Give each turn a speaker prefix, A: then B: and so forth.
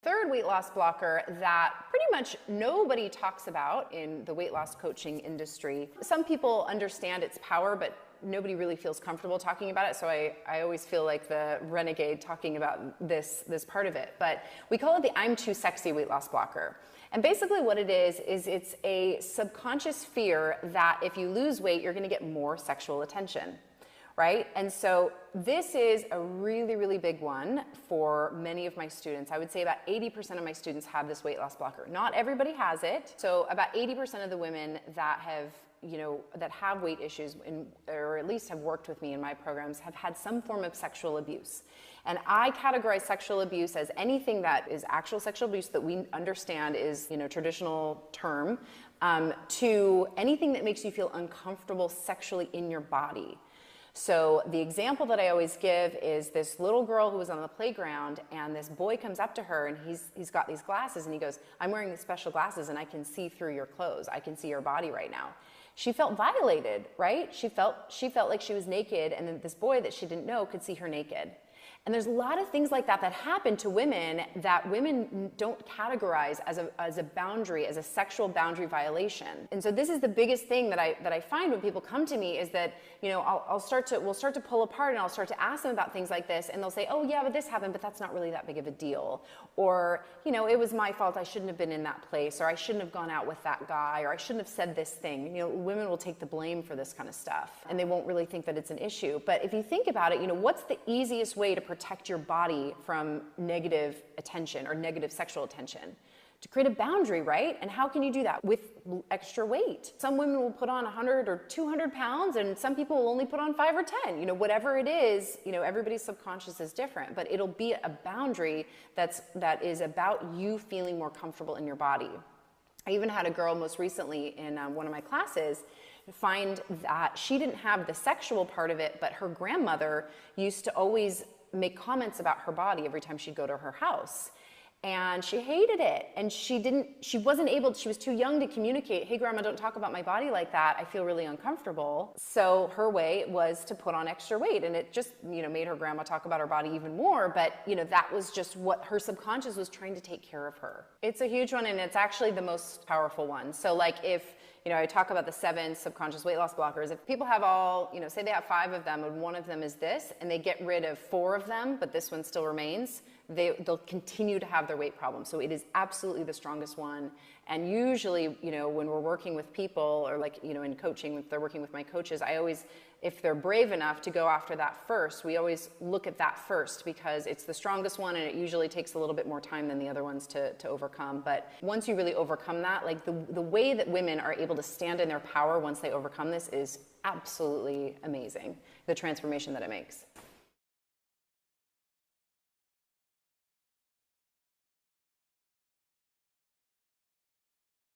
A: Third weight loss blocker that pretty much nobody talks about in the weight loss coaching industry. Some people understand its power, but nobody really feels comfortable talking about it. So I always feel like the renegade talking about this part of it. But we call it the I'm too sexy weight loss blocker. And basically what it is it's a subconscious fear that if you lose weight, you're gonna get more sexual attention. Right? And so this is a really, really big one for many of my students. I would say about 80% of my students have this weight loss blocker. Not everybody has it. So about 80% of the women that have, that have weight issues or at least have worked with me in my programs have had some form of sexual abuse. And I categorize sexual abuse as anything that is actual sexual abuse that we understand is, traditional term, to anything that makes you feel uncomfortable sexually in your body. So the example that I always give is this little girl who was on the playground, and this boy comes up to her, and he's got these glasses, and he goes, "I'm wearing these special glasses and I can see through your clothes. I can see your body right now." She felt violated, right? She felt like she was naked, and then this boy that she didn't know could see her naked. And there's a lot of things like that that happen to women that women don't categorize as a boundary, as a sexual boundary violation. And so this is the biggest thing that I find when people come to me is that, we'll start to pull apart, and I'll start to ask them about things like this, and they'll say, "Oh yeah, but this happened, but that's not really that big of a deal." Or, "It was my fault, I shouldn't have been in that place," or "I shouldn't have gone out with that guy," or "I shouldn't have said this thing." Women will take the blame for this kind of stuff, and they won't really think that it's an issue. But if you think about it, what's the easiest way to protect your body from negative attention or negative sexual attention? To create a boundary, right? And how can you do that? With extra weight. Some women will put on 100 or 200 pounds, and some people will only put on 5 or 10. Whatever it is, everybody's subconscious is different, but it'll be a boundary that is about you feeling more comfortable in your body. I even had a girl most recently in one of my classes find that she didn't have the sexual part of it, but her grandmother used to always make comments about her body every time she'd go to her house. And she hated it. And she was too young to communicate, "Hey grandma, don't talk about my body like that. I feel really uncomfortable." So her way was to put on extra weight. And it just, made her grandma talk about her body even more. But, that was just what her subconscious was trying to take care of her. It's a huge one, and it's actually the most powerful one. So like if, I talk about the 7 subconscious weight loss blockers. If people have all, say they have 5 of them and one of them is this, and they get rid of 4 of them, but this one still remains, they'll continue to have their weight problem. So it is absolutely the strongest one. And usually, when we're working with people, or like, in coaching, if they're working with my coaches, if they're brave enough to go after that first, we always look at that first because it's the strongest one, and it usually takes a little bit more time than the other ones to overcome. But once you really overcome that, like the way that women are able to stand in their power once they overcome this is absolutely amazing, the transformation that it makes.